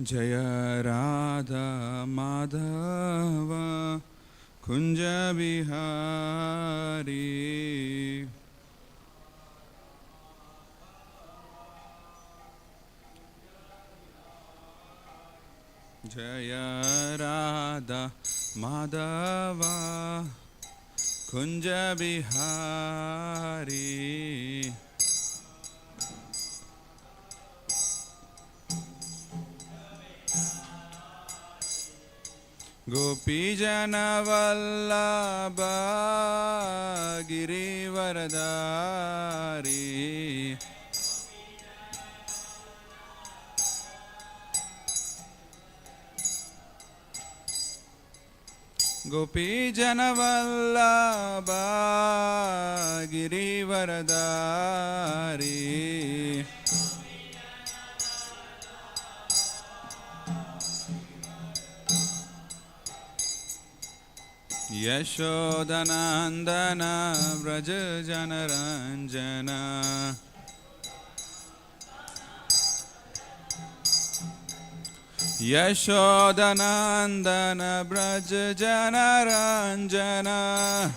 Jaya Radha Madhava Kunja Bihari. Jaya Radha Madhava Kunja Bihari. Gopijana Vallabha Girivaradari. Gopijana Vallabha Girivaradari. Yashodanandana Vraja Janaranjana. Yashodanandana Vraja Janaranjana.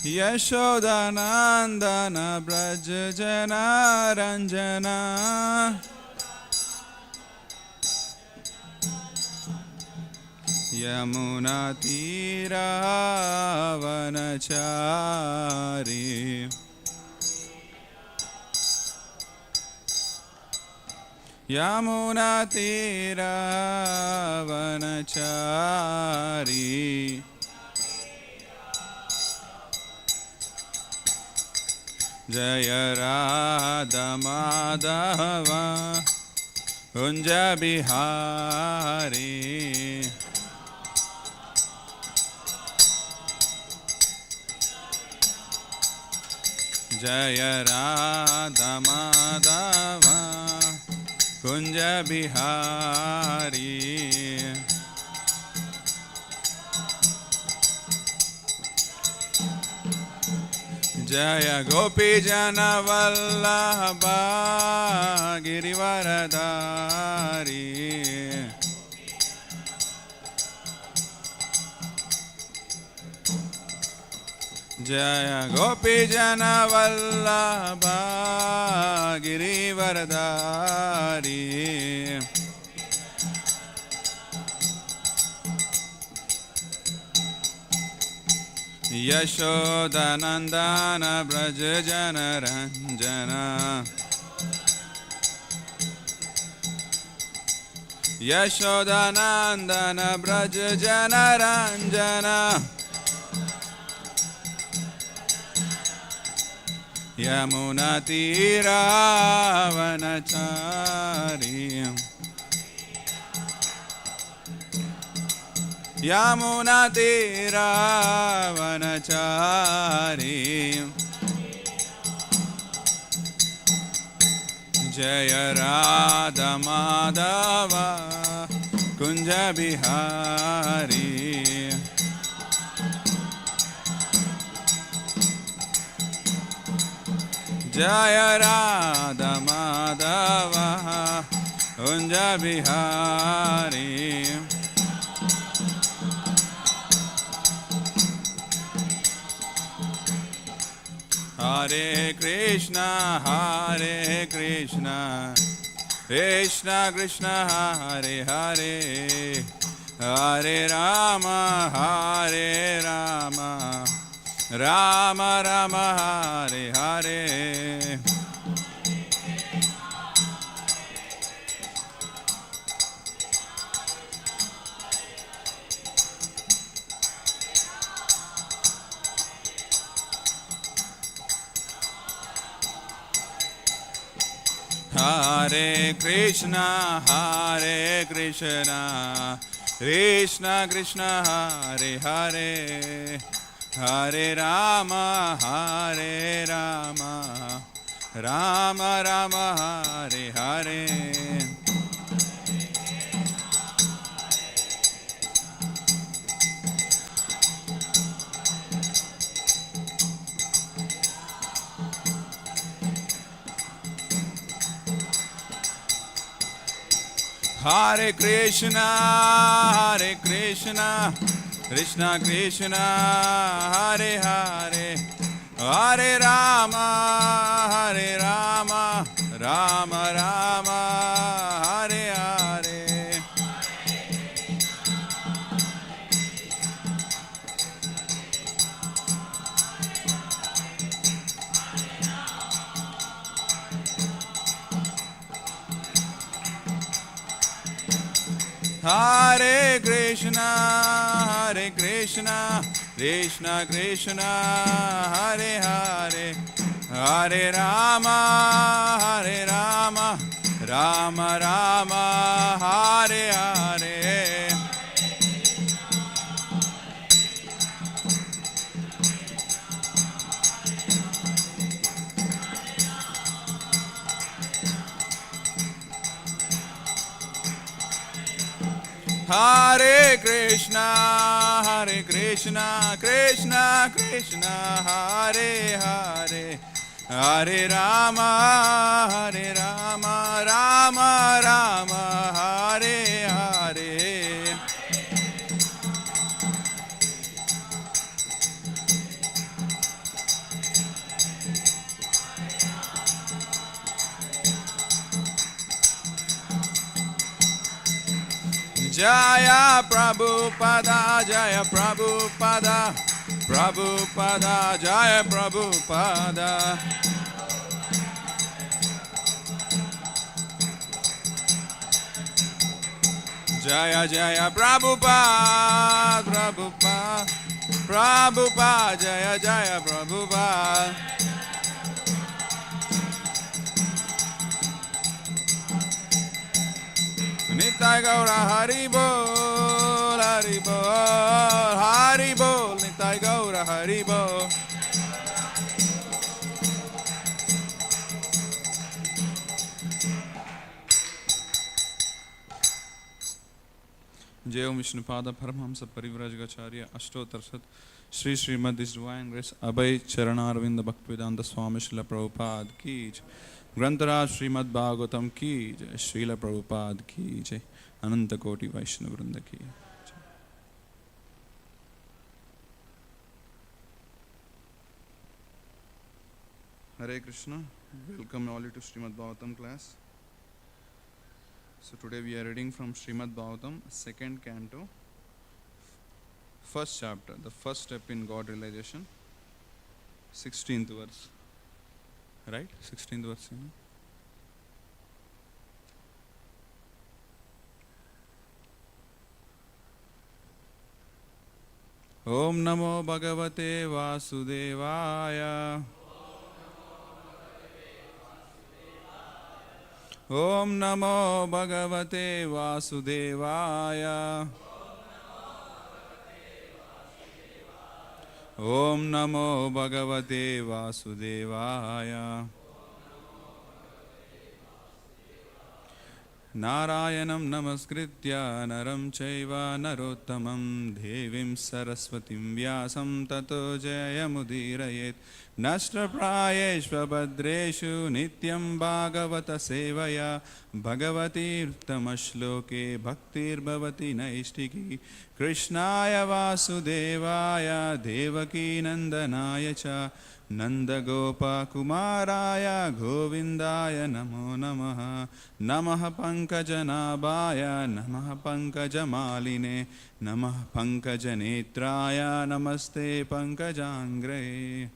Yashodanandana Vraja Janaranjana. Yamuna Tira Vanachari. Yamuna Tira Vanachari. Jaya Radha Madhava Kunja Bihari. Jaya Radha Madhava Kunja Bihari. Jaya Gopijana Vallabha Girivaradari. Jaya Gopijana Vallabha Girivaradari. Yashodanandana Vraja Janaranjana. Yashodanandana Vraja Janaranjana. Yamuna Tira Vanachari. Yamuna Tira Vanachari. Jaya Radha Madhava Kunja Bihari. Jaya Radha Madhava Kunja Bihari. Hare Krishna, Hare Krishna, Krishna Krishna, Hare Hare, Hare Rama, Hare Rama, Rama Rama, Hare Hare. Hare Krishna, Hare Krishna, Krishna Krishna, Hare Hare, Hare Rama, Hare Rama, Rama Rama, Hare Hare. Hare Krishna, Krishna Krishna, Hare Hare, Hare Rama, Rama Rama, Hare Hare. Hare Krishna, Krishna Krishna, Hare Hare, Hare Rama, Rama Rama, Hare Hare. Hare Krishna, Krishna Krishna, Hare Hare, Hare Rama, Rama Rama, Hare Hare. Jaya Prabhupada, Jaya Prabhupada, Prabhupada, Jaya Prabhupada. Jaya Jaya Prabhupada, Prabhupada, Prabhupada, Jaya Jaya Prabhupada. Nitai Gaura Hari Bol, Hari Bol, Hari Bol, Nitai Gaura Hari Bol. Jai Om Vishnupada Paramahamsa Parivrajagacharya Ashtotarsat Shri Srimad His Divine Grace Abhay Charanarvinda Bhaktivedanta Swami Srila Prabhupada Ki Jai. ग्रंथराज श्रीमद्-भागवतम की जय, श्रील प्रभुपाद की जय, अनंत कोटि वैष्णव वृंद की जय. Hare Krishna, welcome all you to Śrīmad-Bhāgavatam class. So today we are reading from Śrīmad-Bhāgavatam, second canto, first chapter, the first step in God realization, 16th verse. Right? 16th verse. Om Namo Bhagavate Vasudevaya. Om Namo Bhagavate Vasudevaya. Om Namo Bhagavate Vasudevaya. Narayanam Namaskritya Naram Chaiva Narottamam Devim Saraswatim Vyasam Tato Jayamudirayet Nashtra Prayeshva Bhadreshu Nityam Bhagavata Sevaya Bhagavati Uttamashloke Bhaktir Bhavati Naishtiki Krishnaya Vasudevaya Devaki Nandanaya Cha Nanda Gopa Kumaraya Govindaya Namo Namaha Namaha Pankajanabhaya Namaha Pankajamaline Namaha Pankajanetraya Namaste Pankajangre.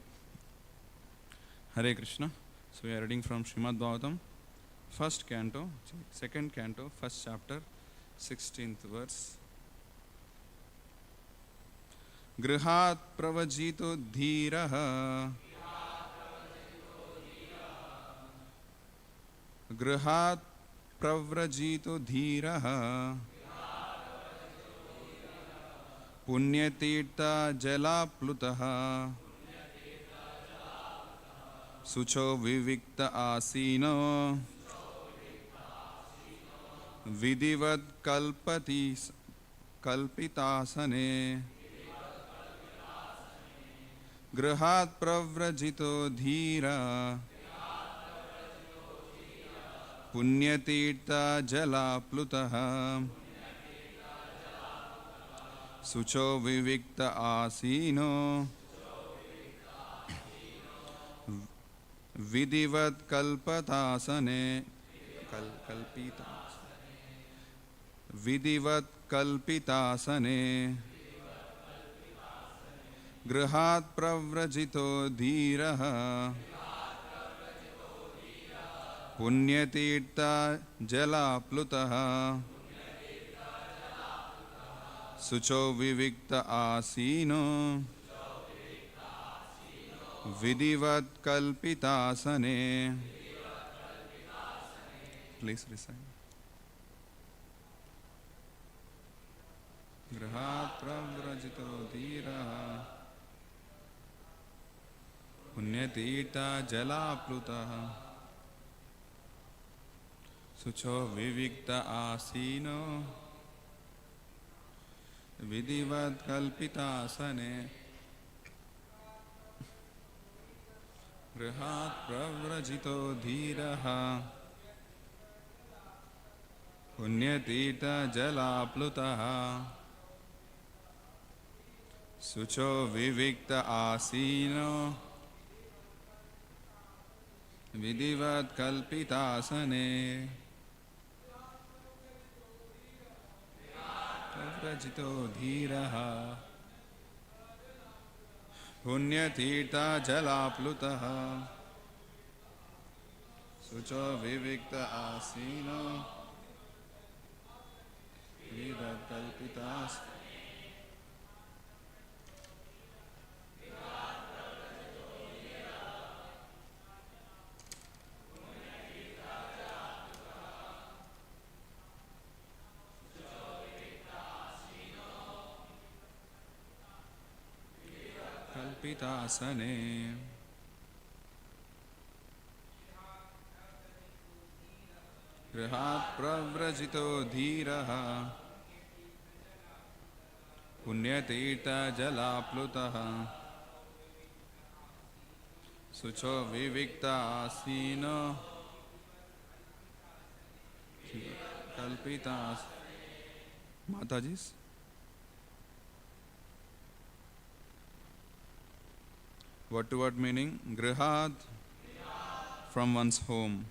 Hare Krishna. So we are reading from Śrīmad-Bhāgavatam, first canto, second canto, first chapter, 16th verse. Grihat pravajito dhiraha. Grihat pravrajito dhiraha. Punyatirtha jalaplutaha. Sucho vivikta asino. Vidivat kalpitasane. Grihat pravrajito dhira. पुण्यतीर्था जलाप्लुतः शुचो विविक्त आसीनो विधिवत् कल्पतासने विधिवत् कल्पितासने गृहात् प्रव्रजितो धीरः पुण्यतीर्था जलाप्लुतः शुचो विविक्त आसीनो विधिवत् कल्पितासने. Please recite. गृहात् प्रव्रजितो धीरः पुण्यतीर्था जलाप्लुतः शुचो विविक्त आसीनो विधिवत् कल्पितासने गृहात् प्रव्रजितो धीरः पुण्यतीर्था जलाप्लुतः शुचो विविक्त आसीनो विधिवत् कल्पितासने प्रव्रजितो धीरः पुण्यतीर्था जलाप्लुतः शुचो विविक्त आसीनो विधिवत् कल्पितासने. कल्पितासने गृहात् प्रव्रजितो धीरः पुण्यतीर्था जलाप्लुतः शुचो विविक्त आसीनो कल्पितासने. Mataji's. Word to word meaning: Grihat, from one's home.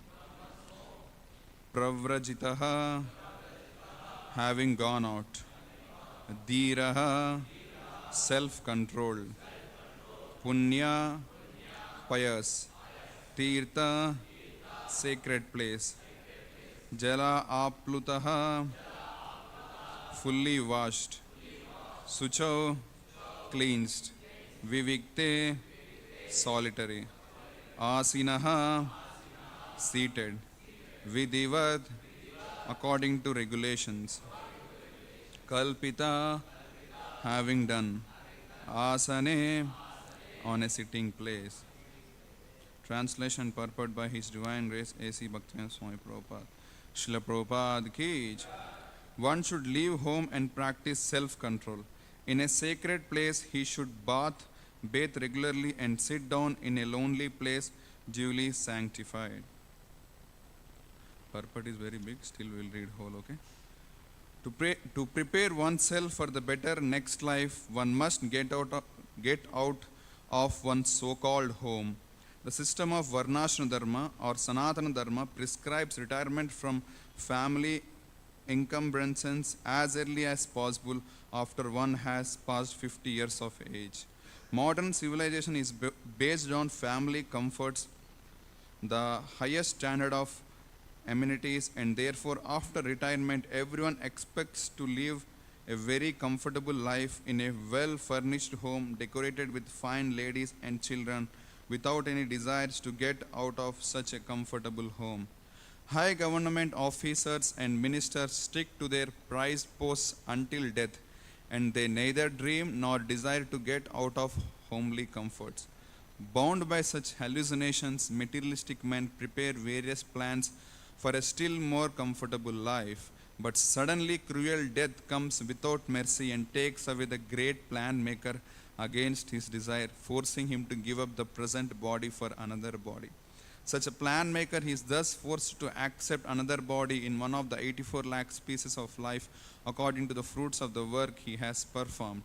Pravrajitaha, having gone out. Dhiraha, self-controlled. Punya, pious. Tirtha, sacred place. Jala aplutaha, fully washed. Sucho, cleansed. Vivikte, solitary. Asinaha, seated. Vidhivat, according to regulations. Kalpita, having done. Asane, on a sitting place. Translation purport by His Divine Grace A.C. Bhaktivinoda Swami Prabhupada. Srila Prabhupada ki jai. One should leave home and practice self-control. In a sacred place, he should bathe regularly and sit down in a lonely place duly sanctified. Purport is very big, still we will read whole, okay? To prepare oneself for the better next life, one must get out of one's so-called home. The system of Varnashram Dharma or Sanatana Dharma prescribes retirement from family encumbrances as early as possible after one has passed 50 years of age. Modern civilization is based on family comforts, the highest standard of amenities, and therefore after retirement everyone expects to live a very comfortable life in a well-furnished home decorated with fine ladies and children without any desires to get out of such a comfortable home. High government officers and ministers stick to their prized posts until death, and they neither dream nor desire to get out of homely comforts. Bound by such hallucinations, materialistic men prepare various plans for a still more comfortable life. But suddenly cruel death comes without mercy and takes away the great plan maker against his desire, forcing him to give up the present body for another body. Such a plan maker is thus forced to accept another body in one of the 84 lakh species of life according to the fruits of the work he has performed.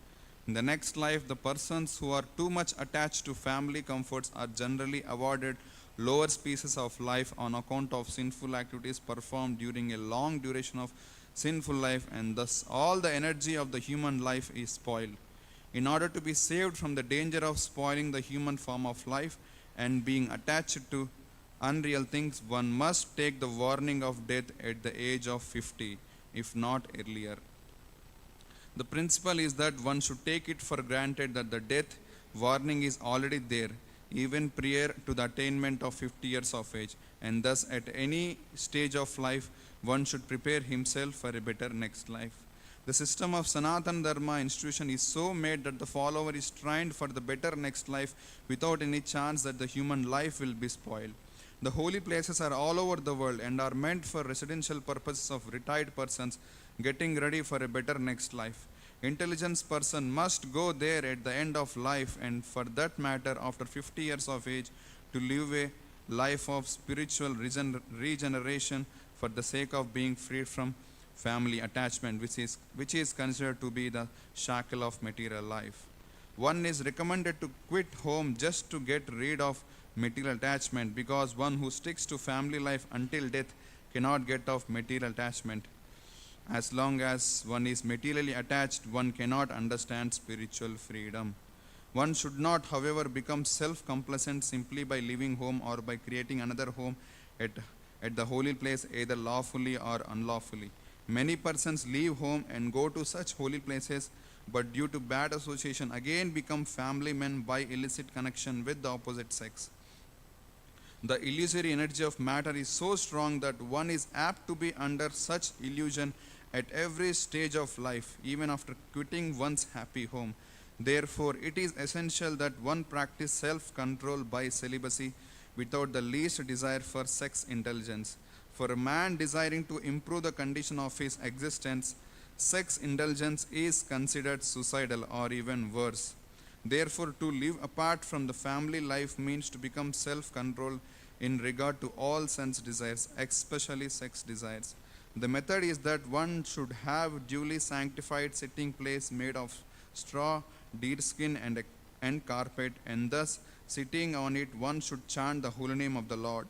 In the next life, the persons who are too much attached to family comforts are generally awarded lower species of life on account of sinful activities performed during a long duration of sinful life, and thus all the energy of the human life is spoiled. In order to be saved from the danger of spoiling the human form of life and being attached to unreal things, one must take the warning of death at the age of 50, if not earlier. The principle is that one should take it for granted that the death warning is already there, even prior to the attainment of 50 years of age, and thus at any stage of life, one should prepare himself for a better next life. The system of Sanatana Dharma institution is so made that the follower is trained for the better next life without any chance that the human life will be spoiled. The holy places are all over the world and are meant for residential purposes of retired persons getting ready for a better next life. Intelligent person must go there at the end of life, and for that matter after 50 years of age, to live a life of spiritual regeneration for the sake of being freed from family attachment, which is considered to be the shackle of material life. One is recommended to quit home just to get rid of material attachment, because one who sticks to family life until death cannot get off material attachment. As long as one is materially attached, one cannot understand spiritual freedom. One should not, however, become self-complacent simply by leaving home or by creating another home at the holy place, either lawfully or unlawfully. Many persons leave home and go to such holy places, but due to bad association again become family men by illicit connection with the opposite sex. The illusory energy of matter is so strong that one is apt to be under such illusion at every stage of life, even after quitting one's happy home. Therefore, it is essential that one practice self-control by celibacy without the least desire for sex indulgence. For a man desiring to improve the condition of his existence, sex indulgence is considered suicidal or even worse. Therefore, to live apart from the family life means to become self-controlled in regard to all sense desires, especially sex desires. The method is that one should have duly sanctified sitting place made of straw, deerskin and carpet, and thus sitting on it one should chant the holy name of the Lord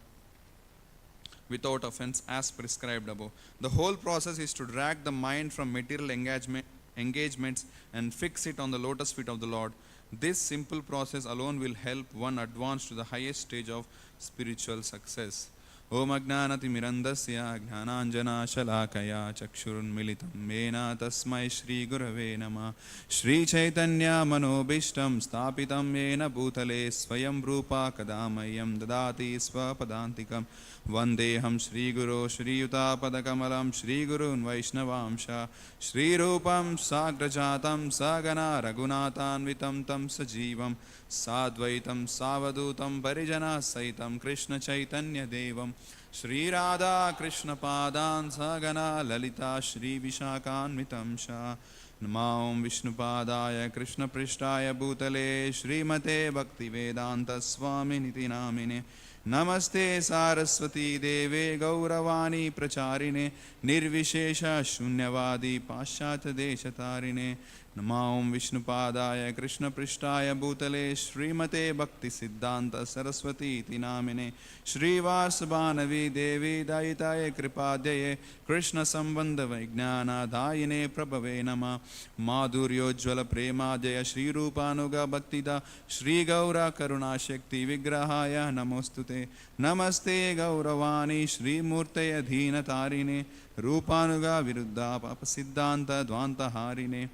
without offense as prescribed above. The whole process is to drag the mind from material engagements and fix it on the lotus feet of the Lord. This simple process alone will help one advance to the highest stage of spiritual success. Om Ajnanatimirandasya Jnananjana Shalakaya Chakshurunmilitam Mena Tasmai Shri Gurave Namah. Shri Chaitanya Manobishtam Stapitam Yena Bhutale Swayam Rupa Kadamayam Dadati Swapadantikam Vandeham Shri Guru Shri Yuta Padakamalam Shri Gurun Vaishnavamsha Shri Rupam Sagrajatam Sagana Raghunathanvitam Tam Sajivam Sadvaitam Savadutam Parijana Saitam Krishna Chaitanya Devam Shri Radha Krishna Padan Sagana Lalita Shri Vishakanvitam Sha Namaum Vishnu Padaya Krishna Prishtaya Bhutale Srimate Bhakti Vedanta Swami Niti Namine Namaste Saraswati Deve Gauravani Pracharine Nirvishesha Shunyavadi Paschata Deshatarine Namaum Vishnu Padaya Krishna Prishtaya Bhutale Srimate Bhakti Siddhanta Saraswati Iti Namine Shri Vasabhanavi Devi Dayitaye Kripadyaye Krishna Sambandha Vijnana Dayine Prabhave Nama Madhuryojjvala Premadaya Shri Rupanuga Bhaktida Shri Gaura Karuna Shakti Vigrahaya Namostute Namaste Gauravani Shri Murtaya Dhina Tarine Rupanuga Viruddha Papa Siddhanta Dvanta Harine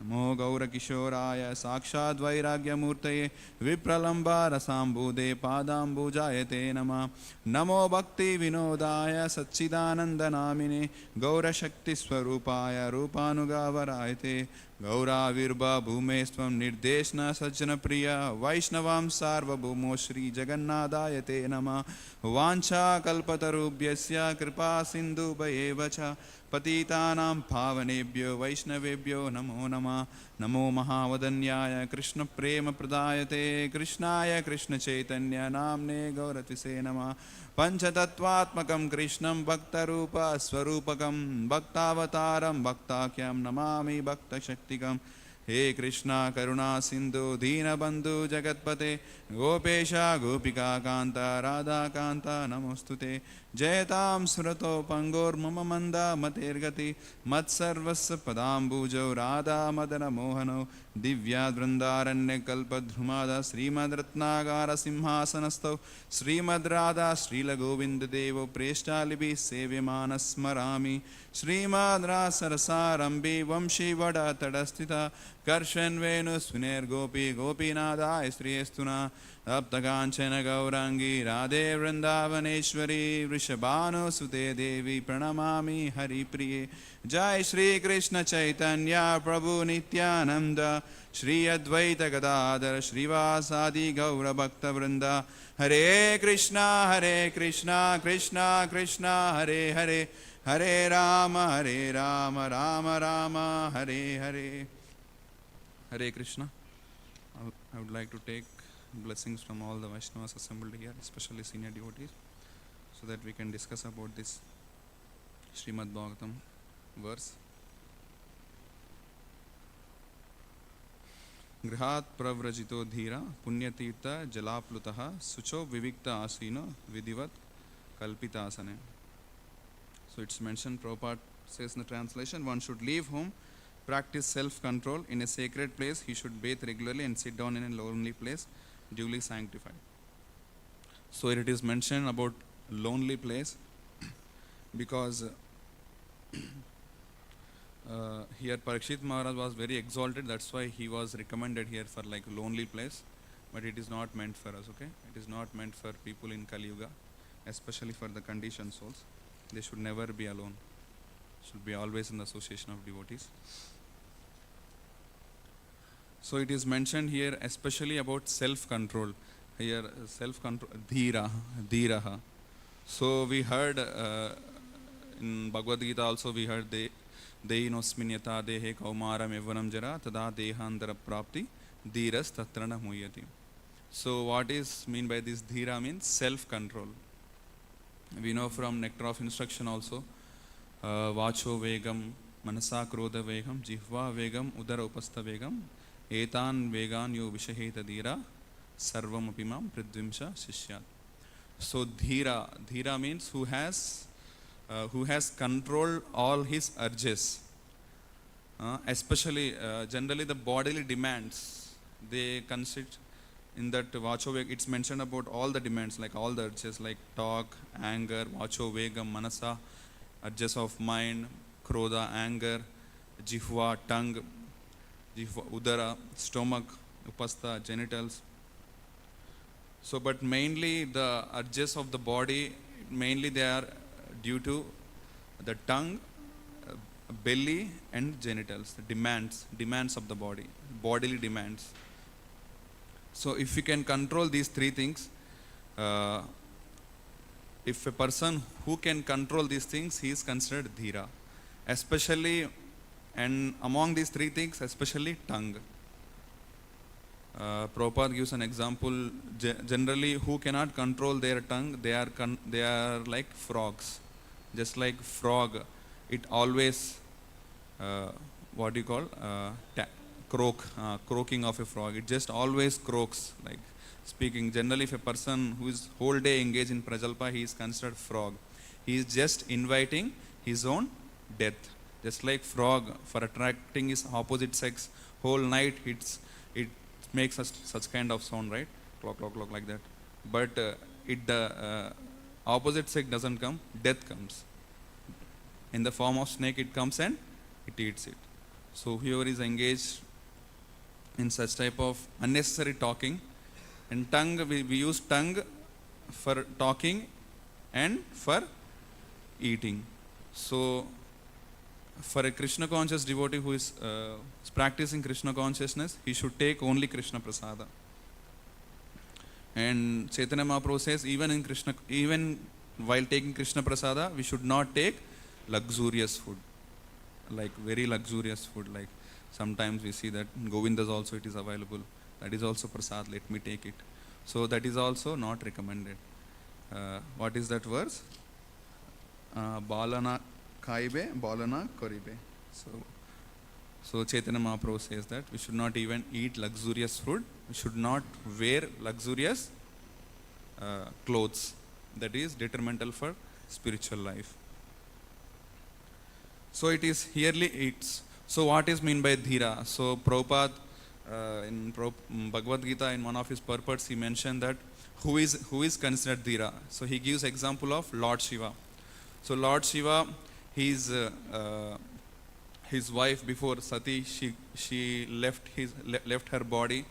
Namo Gaura Kishoraya Sakshad Vairagya Murtaye Vipralamba Rasambude Padambujayate Nama Namo Bhakti Vinodaya Satchidananda Namine Gaura Shakti Swarupaya Rupanuga Varayate Gaura Virba Bhumestvam Nirdeshna Sajjana Priya Vaishnavam Sarva Bhumo Shri Jagannadayate Nama Vancha Kalpatarubhyasya Kripa Sindhu Bhayevacha पतितानां पावनेभ्यो वैष्णवेभ्यो नमो नमः। नमो महावदन्याय कृष्णप्रेमप्रदायते कृष्णाय कृष्णचैतन्य नाम्ने गौरतिसे नमः। पंचतत्वात्मकं कृष्णं भक्तरूपस्वरूपकं भक्तावतारं भक्ताख्यं नमामि भक्तशक्तिकम्। हे कृष्णा करुणा सिंधु दीनबंधु जगत्पते गोपेश गोपिका कांता राधा कांता नमोस्तुते। जयतां सुरतो पंगोर्मम मंदा मतेर्गति मत्सर्वस्य पदाम्बुजौ राधा मदन मोहनौ दिव्याद्वृन्दारण्यकल्पद्रुमाद श्रीमद्रत्नागार सिंहासनस्थौ श्रीमद्राधा श्रीलगोविन्ददेवो प्रेष्ठालिभिः सेव्यमानस्मरामि। श्रीमद्रासरसारम्भे वंशीवडतटस्थिता कर्षन्वेणुस्विनेर्गोपी गोपीनाथाय श्रियस्तुना तप्तकाञ्चन गौराङ्गी राधे वृन्दावनेश्वरी वृषभानुसुते देवी प्रणमामि हरिप्रिये। जय श्री कृष्ण चैतन्य प्रभु नित्यानंद श्री अद्वैत गदाधर श्रीवासादि गौरभक्तवृंद। हरे Krishna Krishna Krishna Hare Hare Hare Ram Ram Ram Hare Hare. Hare Krishna. I would like to take blessings from all the Vaishnavas assembled here, especially senior devotees, so that we can discuss about this Śrīmad-Bhāgavatam verse. Grihat pravrajito dhira punyatirtha jalaplutaha sucho vivikta asino vidivat kalpitasane. So it's mentioned, Prabhupada says in the translation, one should leave home, practice self-control in a sacred place. He should bathe regularly and sit down in a lonely place, duly sanctified. So it is mentioned about lonely place because here Pariksit Maharaj was very exalted. That's why he was recommended here for like lonely place. But it is not meant for us, okay? It is not meant for people in Kali Yuga, especially for the conditioned souls. They should never be alone. Should be always in the association of devotees. So it is mentioned here especially about self-control. Here self-control, dhiraha. So we heard in Bhagavad Gita also we heard dehinosminyata dehe kaumaram evanam jara tada dehandara prapti dhiras tatrana muyati. So what is mean by this dhira means self-control. We know from Nectar of Instruction also, vacho vegam manasa krodha vegam jihva vegam udara upastha vegam etan vegan yo vishaheta dhira sarvam apimam pridvimsha shishyat. So dhira means who has controlled all his urges, especially generally the bodily demands. They consist in that vacho vegam. It's mentioned about all the demands, like all the urges, like talk, anger, vacho vegam, manasa, urges of mind, krodha, anger, jihva, tongue, jihva, udara, stomach, upastha, genitals. So, but mainly the urges of the body, mainly they are due to the tongue, belly and genitals, the demands of the body, bodily demands. So if we can control these three things, if a person who can control these things, he is considered dhira. Especially, and among these three things, especially tongue. Prabhupada gives an example. Generally, who cannot control their tongue, they are like frogs. Just like frog, it always, what do you call, croaking of a frog. It just always croaks, like speaking. Generally, if a person who is whole day engaged in prajalpa, he is considered frog. He is just inviting his own death. Just like frog, for attracting his opposite sex, whole night it makes such kind of sound, right? Clock, clock, clock, like that. But the opposite sex doesn't come, death comes. In the form of snake it comes and it eats it. So whoever is engaged in such type of unnecessary talking, and tongue, we use tongue for talking and for eating. So for a Krishna conscious devotee who is practicing Krishna consciousness, he should take only Krishna prasada. And Chaitanya Mahaprabhu says even while taking Krishna prasada, we should not take luxurious food, like very luxurious food. Like sometimes we see that Govindas also it is available. That is also prasad. Let me take it. So that is also not recommended. What is that verse? Balana kaibe, balana koribe. So Chaitanya Mahaprabhu says that we should not even eat luxurious food. We should not wear luxurious clothes. That is detrimental for spiritual life. So it is yearly eats. So what is mean by dhira? So Prabhupada in Bhagavad Gita in one of his purports he mentioned that who is considered dhira. So he gives example of Lord Shiva. So Lord Shiva, his wife before Sati, she left her body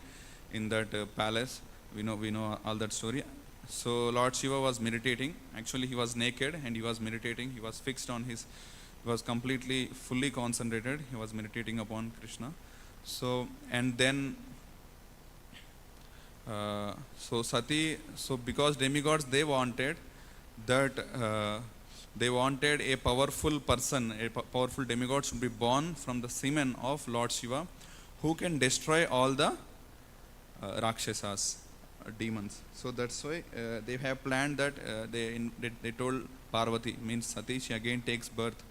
in that palace. We know all that story. So Lord Shiva was meditating. Actually, he was naked and he was meditating. He was fixed on he was completely, fully concentrated. He was meditating upon Krishna. So, and then, so Sati, so because demigods, they wanted that, they wanted a powerful person, a powerful demigod should be born from the semen of Lord Shiva, who can destroy all the Rakshasas, demons. So that's why they have planned that they told Parvati, means Sati, she again takes birth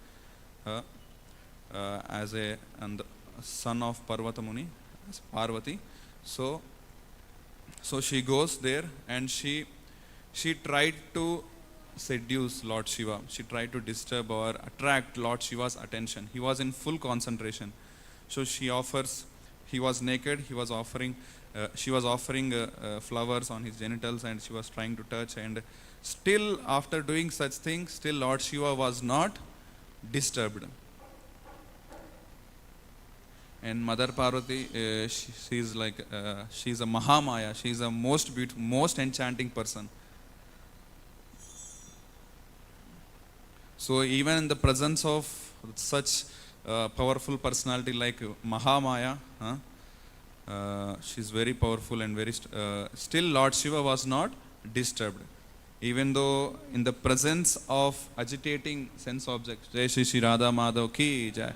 as a son of Parvata Muni, as Parvati. So she goes there and she tried to seduce Lord Shiva. She tried to disturb or attract Lord Shiva's attention. He was in full concentration. So he was naked, she was offering flowers on his genitals and she was trying to touch, and still after doing such things, still Lord Shiva was not disturbed. And Mother Parvati, she's like, she's a Mahamaya, she's a most beautiful, most enchanting person. So even in the presence of such powerful personality like Mahamaya, she's very powerful and very still Lord Shiva was not disturbed, even though in the presence of agitating sense objects. Jai Shri Shri Radha Madhav ki jai,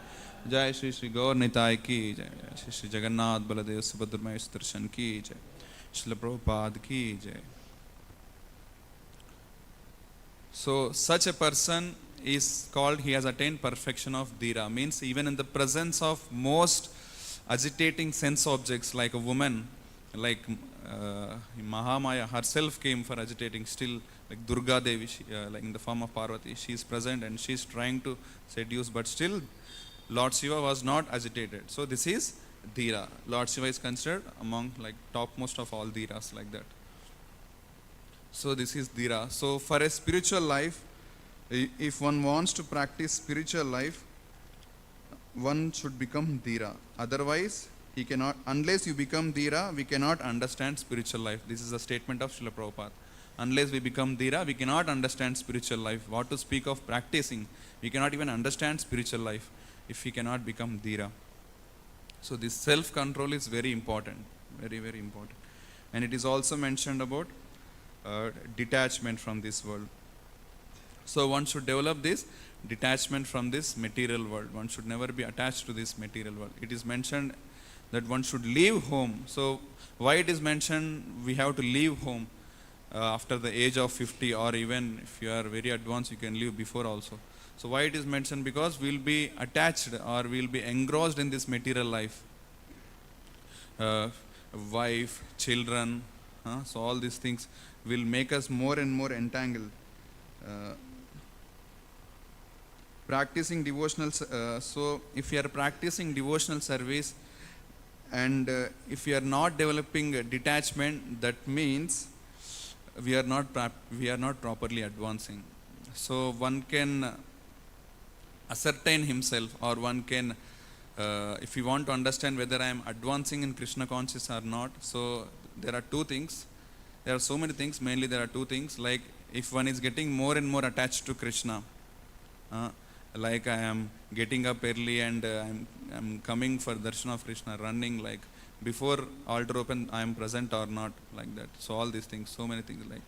Jai Shri Shri Gaur Nitai ki jai, Shri Shri Jagannath Baladev Subhadra Mahesh Darshan ki jai, Srila Prabhupada ki jai. So such a person is called, he has attained perfection of dhira, means even in the presence of most agitating sense objects, like a woman, like Mahamaya herself came for agitating, still like Durga Devi, like in the form of Parvati, she is present and she is trying to seduce, but still Lord Shiva was not agitated. So this is dhira. Lord Shiva is considered among like topmost of all dhiras, like that. So this is dhira. So for a spiritual life, if one wants to practice spiritual life, one should become dhira. Otherwise, he cannot, unless you become dhira, we cannot understand spiritual life. This is a statement of Srila Prabhupada. Unless we become dhira, we cannot understand spiritual life. What to speak of practicing? We cannot even understand spiritual life if we cannot become dhira. So this self-control is very important, very, very important. And it is also mentioned about detachment from this world. So one should develop this detachment from this material world. One should never be attached to this material world. It is mentioned that one should leave home. So why it is mentioned we have to leave home after the age of 50, or even if you are very advanced, you can leave before also. So why it is mentioned? Because we will be attached or we will be engrossed in this material life. Wife, children, so all these things will make us more and more entangled. Practicing devotional, so if you are practicing devotional service and if you are not developing detachment, that means we are not properly advancing. So one can ascertain himself, or one can, if you want to understand whether I am advancing in Krishna consciousness or not. So there are two things. There are so many things. Mainly there are two things. Like if one is getting more and more attached to Krishna, like I am getting up early and I'm coming for darshan of Krishna, running like before altar open I am present or not, like that. So all these things, so many things like.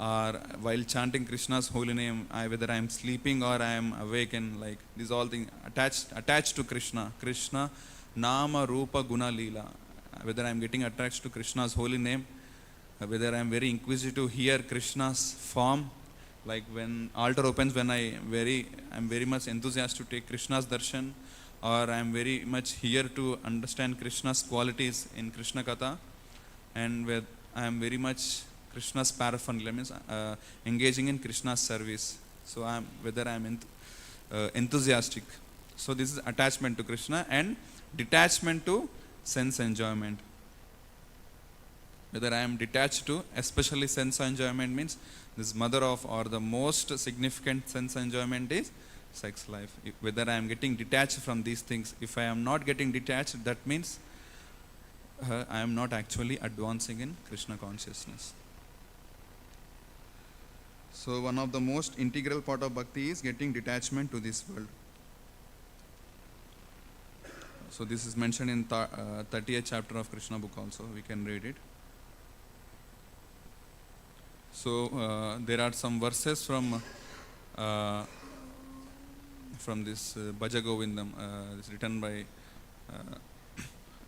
or while chanting Krishna's holy name, whether I am sleeping or I am awake, and like these all things attached to Krishna, Nama, Rupa, Guna, Leela. Whether I am getting attached to Krishna's holy name, whether I am very inquisitive to hear Krishna's form, like when altar opens, when I am very much enthusiastic to take Krishna's darshan, or I am very much here to understand Krishna's qualities in Krishna Katha, and where I am very much Krishna's paraphernalia, means engaging in Krishna's service. So whether I am enthusiastic. So this is attachment to Krishna and detachment to sense enjoyment. Whether I am detached to, especially sense enjoyment, means this mother of or the most significant sense enjoyment is sex life. Whether I am getting detached from these things. If I am not getting detached, that means I am not actually advancing in Krishna consciousness. So one of the most integral part of bhakti is getting detachment to this world. So this is mentioned in 30th chapter of Krishna book also. We can read it. So there are some verses from this Bhaja Govindam. It's written by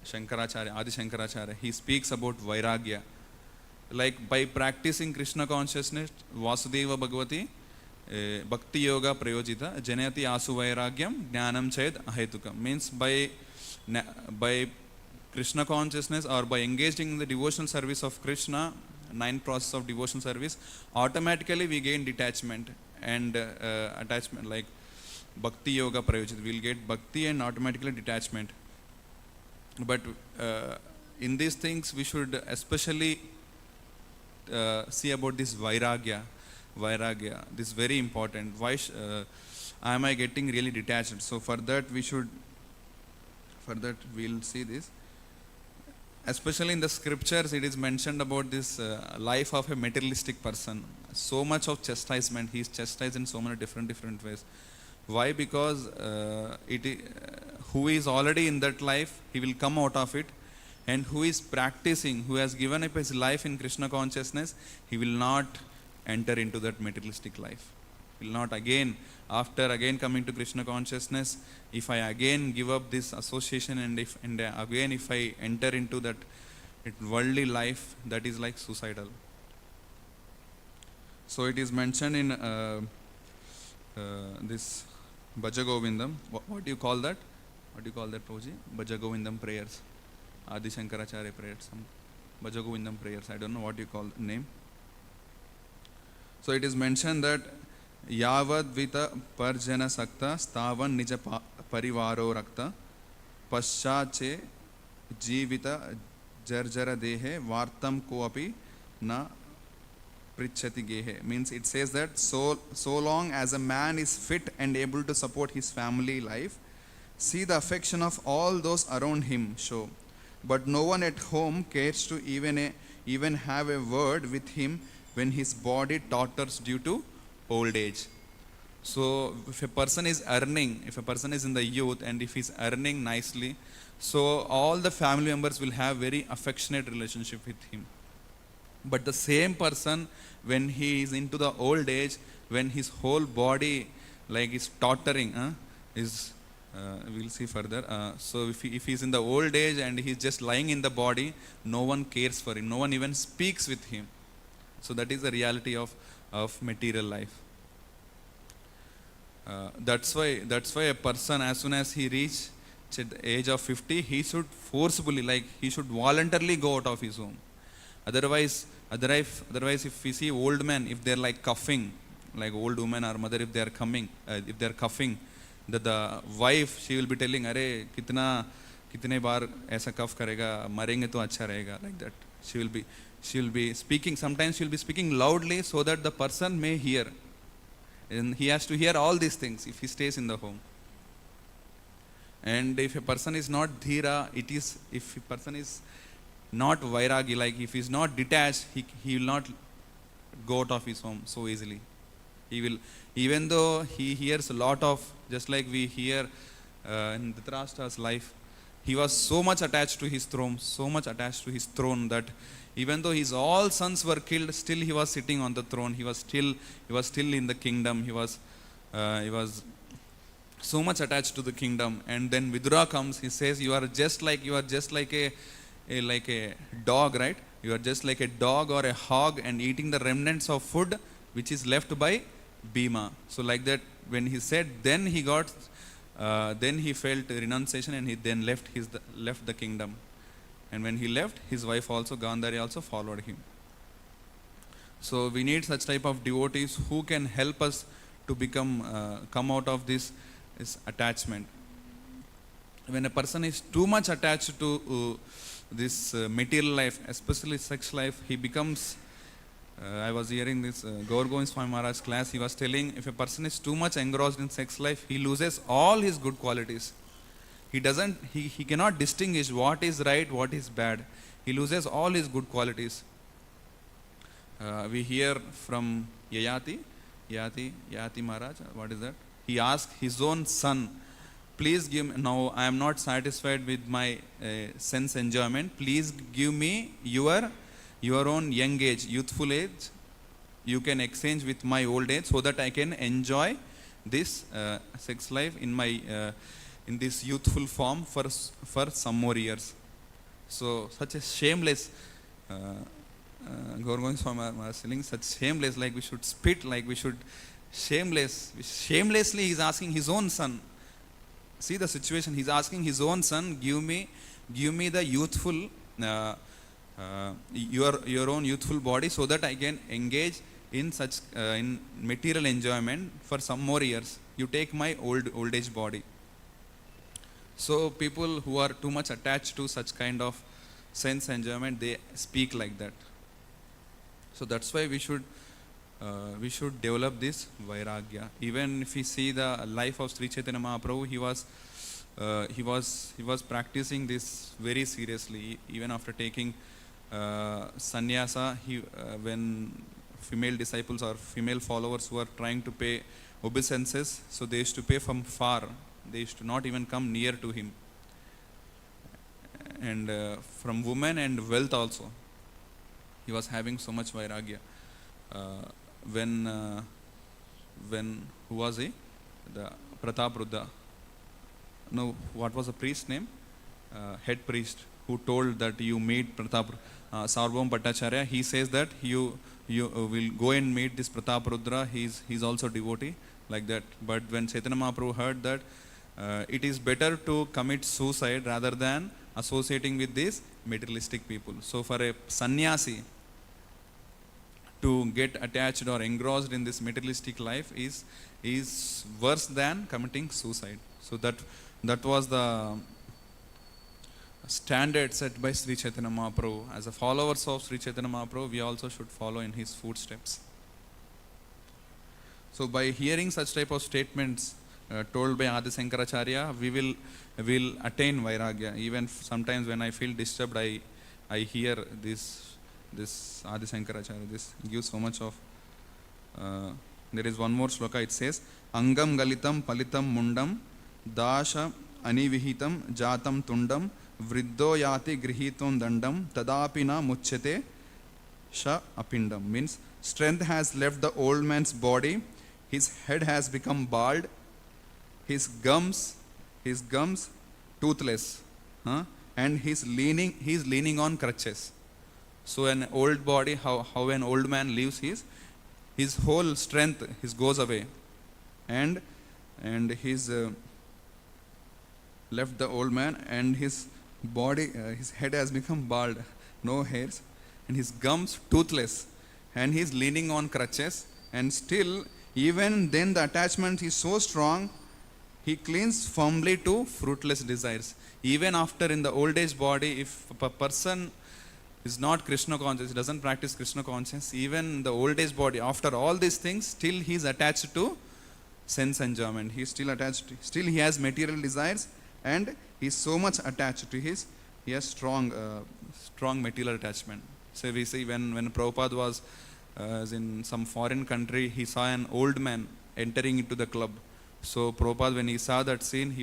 Shankaracharya, Adi Shankaracharya. He speaks about Vairagya. Like by practicing Krishna consciousness, Vyasadeva Bhagavati Bhakti Yoga Prayojita Janayati Asu Vairagyam Jnanam Ched Ahetukam. Means by Krishna consciousness or by engaging in the devotional service of Krishna, 9 process of devotional service, automatically we gain detachment and attachment, like Bhakti Yoga Prayojita. We will get bhakti and automatically detachment. But in these things we should especially see about this Vairagya. This is very important. Why am I getting really detached? So for that we'll see this. Especially in the scriptures, it is mentioned about this life of a materialistic person. So much of chastisement. He is chastised in so many different ways. Why? Because who is already in that life, he will come out of it. And who is practicing, who has given up his life in Krishna consciousness, he will not enter into that materialistic life. He will not after coming to Krishna consciousness, if I again give up this association and if I enter into that worldly life, that is like suicidal. So it is mentioned in this Bhaja Govindam. What do you call that? What do you call that, Prabhuji? Bhaja Govindam prayers. Adi Shankaracharya prayers. Some Bhaja Govindam prayers. I don't know what you call the name. So it is mentioned that Yavad Vita Parjana Sakta Stavan Nija Parivaro Rakta Paschache Jivita Jarjara Dehe Vartam Koapi Na Prichati Gehe. Means it says that so long as a man is fit and able to support his family life, see the affection of all those around him show. But no one at home cares to even have a word with him when his body totters due to old age. So if a person is in the youth and if he's earning nicely, so all the family members will have very affectionate relationship with him. But the same person, when he is into the old age, when his whole body like is tottering, we'll see further. So if he is in the old age and he is just lying in the body, no one cares for him. No one even speaks with him. So that is the reality of material life. That's why a person, as soon as he reaches the age of 50, he should forcibly, he should voluntarily go out of his home. Otherwise, if we see old men, if they're like coughing, like old woman or mother, if they're coughing, the wife, she will be telling, "Arey, kitne baar aisa cough karega, marenge to acha rahega," like that. She will be speaking. Sometimes she will be speaking loudly so that the person may hear. And he has to hear all these things if he stays in the home. And if a person is not dhira, if a person is not vairagi, like if he is not detached, he will not go out of his home so easily. He will, even though he hears a lot of, just like we hear in Dhritarashtra's life, He was so much attached to his throne, that even though his all sons were killed, still he was sitting on the throne. He was still in the kingdom. He was so much attached to the kingdom. And then Vidura comes. He says, you are just like a dog, right? You are just like a dog or a hog and eating the remnants of food which is left by Bhima. So like that, when he said, then he felt renunciation, and he then left the kingdom. And when he left, his wife also, Gandhari, also followed him. So we need such type of devotees who can help us to come out of this attachment. When a person is too much attached to this material life, especially sex life, he becomes, I was hearing this Gaur Govind Swami Maharaj class, he was telling, if a person is too much engrossed in sex life, he loses all his good qualities. He cannot distinguish what is right, what is bad. He loses all his good qualities. We hear from Yati Maharaj, what is that? He asked his own son, please give me, now I am not satisfied with my sense enjoyment. Please give me your own young age, youthful age. You can exchange with my old age so that I can enjoy this sex life in this youthful form for some more years. So such a shameless, Gaur Govind Swami was telling, such shameless, like we should spit, like we should shamelessly he's asking his own son. See the situation, he's asking his own son, give me the youthful, your own youthful body so that I can engage in such in material enjoyment for some more years. You take my old age body. So people who are too much attached to such kind of sense enjoyment, they speak like that. So that's why we should develop this vairagya. Even if we see the life of Sri Chaitanya Mahaprabhu, he was practicing this very seriously. Even after taking sannyasa, when female disciples or female followers were trying to pay obeisances, so they used to pay from far. They used to not even come near to him. And from women and wealth also, he was having so much vairagya. When who was he? The Pratapruddha. No, what was the priest's name? Head priest who told that you meet Sarvam Bhattacharya. He says that you will go and meet this Prataprudra. He's also devotee, like that. But when Chaitanya Mahaprabhu heard that it is better to commit suicide rather than associating with these materialistic people. So for a sannyasi to get attached or engrossed in this materialistic life is worse than committing suicide. So that was the standard set by Sri Chaitanya Mahaprabhu. As a followers of Sri Chaitanya Mahaprabhu, we also should follow in his footsteps. So by hearing such type of statements told by Adi Shankaracharya, we will attain vairagya. Even sometimes when I feel disturbed, I hear this Adi Shankaracharya. This gives so much of. There is one more sloka. It says, Angam galitam palitam mundam dasha anivihitam jatam tundam vriddho yati grihiton dandam tadapina muchyate sha apindam. Means strength has left the old man's body, his head has become bald, his gums toothless, and he's leaning on crutches. So an old body, how an old man lives, his whole strength goes away, and his left the old man, and his body, his head has become bald, no hairs, and his gums toothless, and he's leaning on crutches, and still even then the attachment is so strong, he clings firmly to fruitless desires. Even after in the old age body, if a person is not Krishna conscious, he doesn't practice Krishna conscious, even the old age body, after all these things, still he is attached to sense enjoyment. He is still attached, still he has material desires, and he is so much attached to he has strong material attachment. So we see when Prabhupada was in some foreign country, he saw an old man entering into the club. So Prabhupada, when he saw that scene,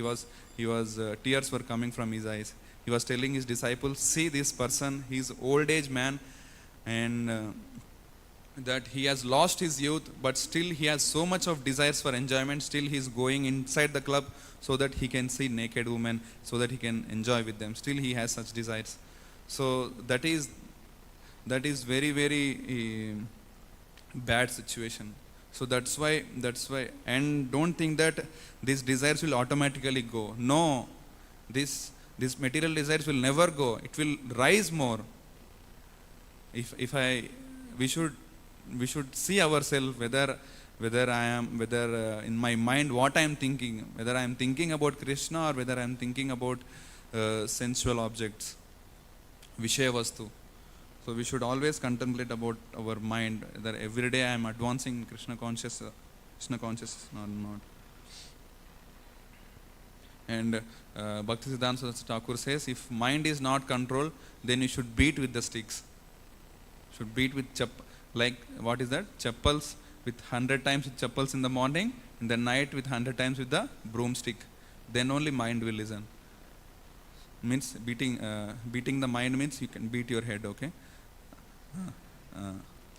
tears were coming from his eyes. He was telling his disciples, see this person, he's old age man, and that he has lost his youth, but still he has so much of desires for enjoyment. Still he is going inside the club so that he can see naked women, so that he can enjoy with them. Still he has such desires. So that is very, very bad situation. So that's why, and don't think that these desires will automatically go. No, these material desires will never go. It will rise more. We should see ourselves whether in my mind what I am thinking, whether I am thinking about Krishna or whether I am thinking about sensual objects, Vishaya Vastu. So we should always contemplate about our mind, that every day I am advancing Krishna consciousness or not. And Bhaktisiddhanta Saraswati Thakur says, if mind is not controlled, then you should beat with the sticks. Should beat with like what is that? Chappals, with 100 times with chappals in the morning, and the night with 100 times with the broomstick. Then only mind will listen. Means beating the mind means you can beat your head, okay?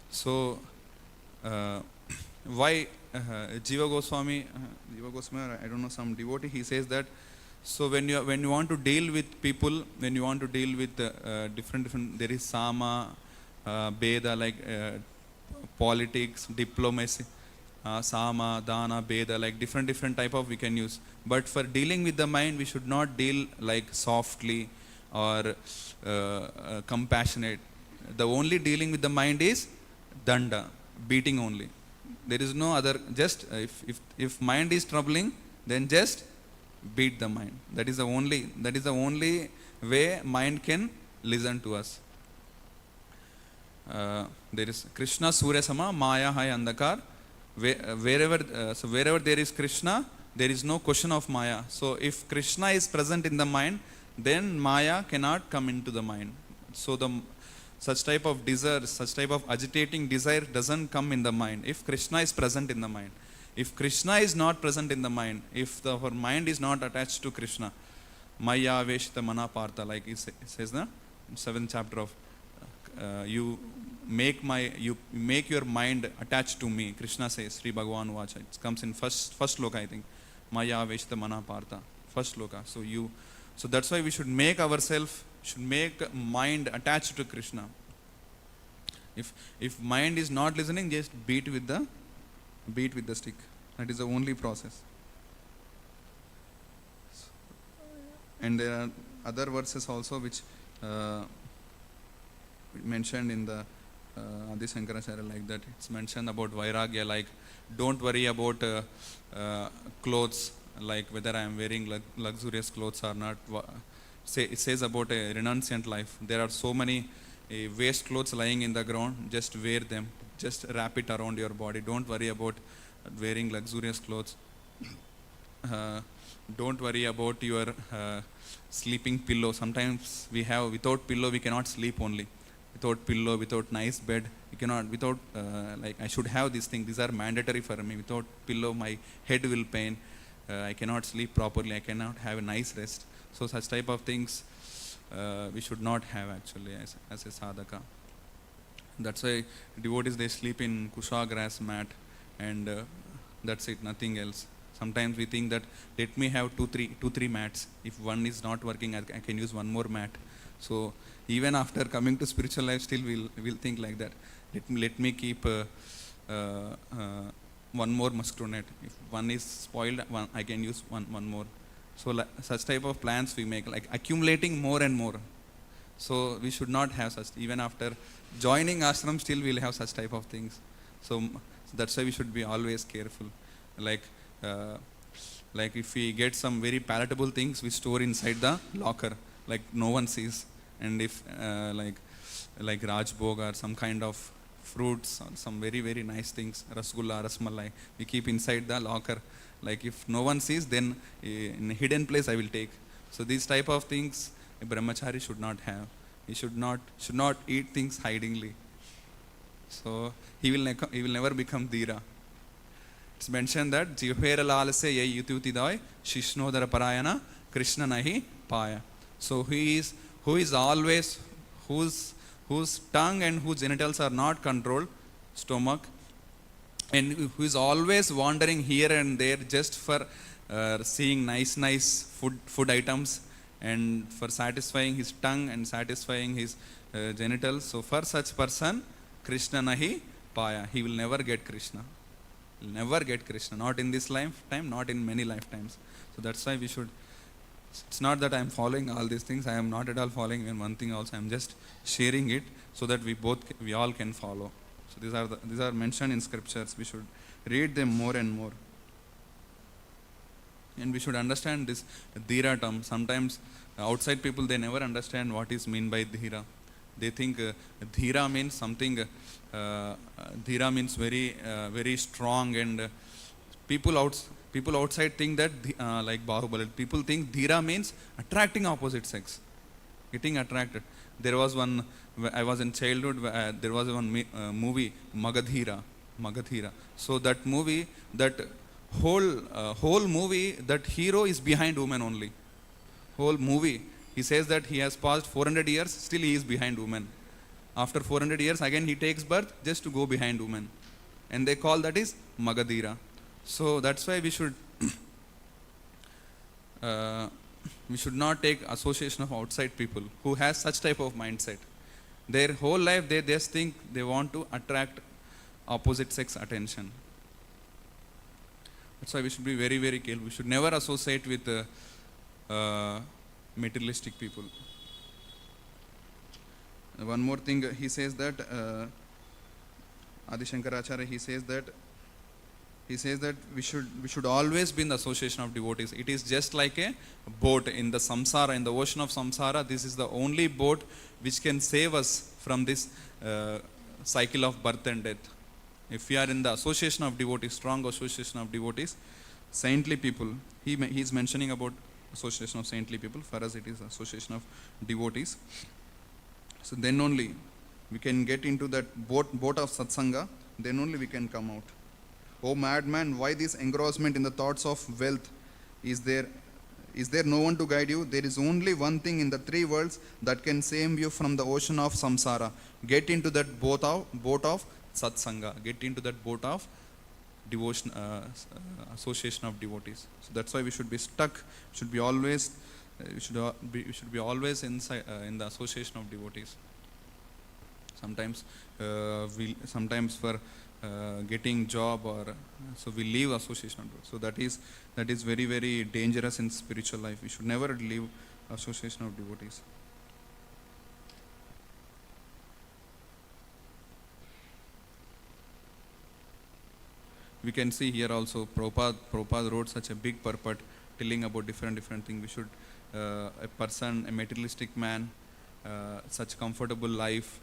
So why Jiva Goswami, I don't know, some devotee, he says that, so when you want to deal with people, when you want to deal with different, there is Sama, Beda, like politics, diplomacy, Sama, Dana, Beda, like different type of we can use. But for dealing with the mind, we should not deal like softly or compassionate. The only dealing with the mind is danda, beating only. There is no other. Just if mind is troubling, then just beat the mind. That is the only way mind can listen to us. There is Krishna Surya Sama, Maya Hai Andakar. Wherever there is Krishna, there is no question of Maya. So if Krishna is present in the mind, then Maya cannot come into the mind. So such type of desire, such type of agitating desire doesn't come in the mind if Krishna is present in the mind. If Krishna is not present in the mind, if our mind is not attached to Krishna, Maya Veshita Mana Partha, like it says in the 7th chapter of you make your mind attached to me. Krishna says, Sri Bhagavan Vacha. It comes in first sloka, I think. Maya Veshita Mana Partha. First sloka. So that's why we should make mind attached to Krishna. If mind is not listening, just beat with the stick. That is the only process. And there are other verses also which mentioned in the Adi Shankaracharya, like that. It's mentioned about Vairagya, like don't worry about clothes, like whether I am wearing luxurious clothes or not. It says about a renunciant life. There are so many waste clothes lying in the ground. Just wear them. Just wrap it around your body. Don't worry about wearing luxurious clothes. Don't worry about your sleeping pillow. Sometimes we have, without pillow we cannot sleep only. Without pillow, without nice bed, we cannot, without like I should have these things. These are mandatory for me. Without pillow, my head will pain. I cannot sleep properly. I cannot have a nice rest. So such type of things we should not have actually as a sadhaka. That's why devotees, they sleep in kusha grass mat, and that's it, nothing else. Sometimes we think that let me have two, three mats. If one is not working, I can use one more mat. So even after coming to spiritual life, still we'll think like that. Let me keep one more mosquito net. If one is spoiled, I can use one more. So such type of plans we make, like accumulating more and more. So we should not have such. Even after joining ashram, still we'll have such type of things. So that's why we should be always careful. Like if we get some very palatable things, we store inside the locker, like no one sees. And if like Rajbhog or some kind of fruits or some very, very nice things, rasgulla, rasmalai, we keep inside the locker. Like if no one sees, then in a hidden place I will take. So these type of things a brahmachari should not have. He should not eat things hidingly. So he will never become dhira. It's mentioned that Jivhera lalase ye yututidai shishnodara parayana Krishna nahi paya. So who is always, whose tongue and whose genitals are not controlled, stomach, and who is always wandering here and there just for seeing nice food items and for satisfying his tongue and satisfying his genitals. So for such person, Krishna nahi paya. He will never get Krishna. He will never get Krishna. Not in this lifetime, not in many lifetimes. So that's why we should. It's not that I am following all these things. I am not at all following even one thing also. I am just sharing it so that we all can follow. So these are mentioned in scriptures. We should read them more and more. And we should understand this dhira term. Sometimes outside people, they never understand what is meant by dhira. They think dhira means something. Dhira means very strong, and people outside think that like Bahubali. People think dhira means attracting opposite sex, getting attracted. There was one. I was in childhood. There was one movie, Magadhira. So that movie, that whole movie, that hero is behind woman only. Whole movie, he says that he has passed 400 years, still he is behind woman. After 400 years, again he takes birth just to go behind woman, and they call that is Magadhira. So that's why we should not take association of outside people who has such type of mindset. Their whole life they just think they want to attract opposite sex attention. That's why we should be very careful. We should never associate with materialistic people. One more thing, he says that Adi Shankaracharya, he says that we should always be in the association of devotees. It is just like a boat in the samsara, in the ocean of samsara. This is the only boat which can save us from this cycle of birth and death. If we are in the association of devotees, strong association of devotees, saintly people, he is mentioning about association of saintly people. For us it is association of devotees. So then only we can get into that boat of satsanga, then only we can come out. O madman, why this engrossment in the thoughts of wealth? Is there no one to guide you? There is only one thing in the three worlds that can save you from the ocean of samsara. Get into that boat of satsanga. Get into that boat of devotion, association of devotees. So that's why we should be stuck. Should be always. We should be always inside in the association of devotees. Sometimes for getting job or so we leave association. So that is very dangerous in spiritual life. We should never leave association of devotees. We can see here also Prabhupada wrote such a big purport telling about different things. We should a materialistic man, such comfortable life,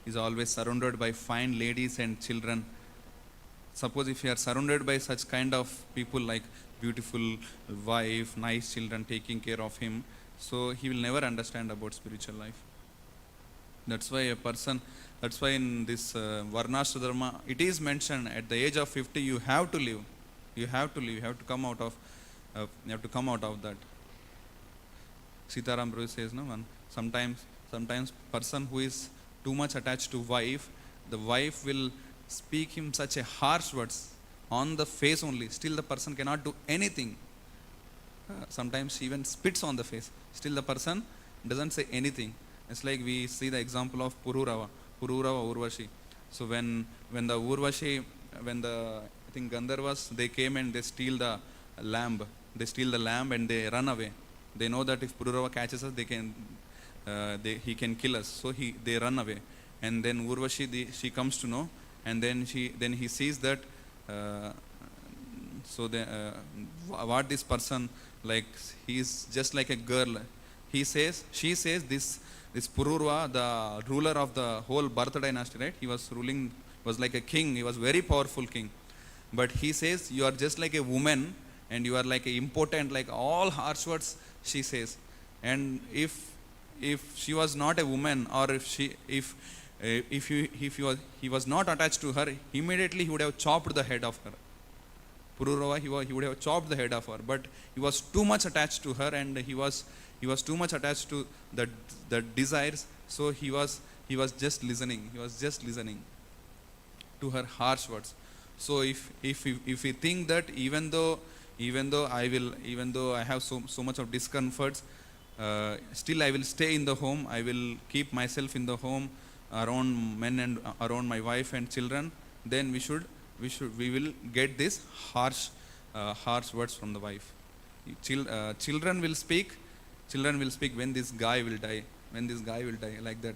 is always surrounded by fine ladies and children. Suppose if you are surrounded by such kind of people like beautiful wife, nice children taking care of him, so he will never understand about spiritual life. That's why in this Varnashra Dharma, it is mentioned at the age of 50 you have to live. You have to come out of that. Sitaram Prabhu says, no, sometimes person who is too much attached to wife, the wife will speak him such a harsh words on the face only. Still the person cannot do anything. Sometimes she even spits on the face. Still the person doesn't say anything. It's like we see the example of Pururava Urvashi. So when the I think Gandharvas, they came and they steal the lamb and they run away. They know that if Pururava catches us, he can kill us. So they run away. And then Urvashi, she comes to know, and then he sees that. What this person, like, he is just like a girl. She says this Pururava, the ruler of the whole Bharata dynasty, right? He was like a king. He was very powerful king. But he says, you are just like a woman, and you are like a impotent, like all harsh words she says. And if she was not a woman, or if he was not attached to her, immediately he would have chopped the head of her. Pururava, he would have chopped the head of her, but he was too much attached to her, and he was too much attached to the desires. So he was just listening. He was just listening to her harsh words. So if we think that even though I have so much of discomforts, still I will stay in the home. I will keep myself in the home around men and around my wife and children. Then we will get this harsh words from the wife. Children will speak when this guy will die, like that.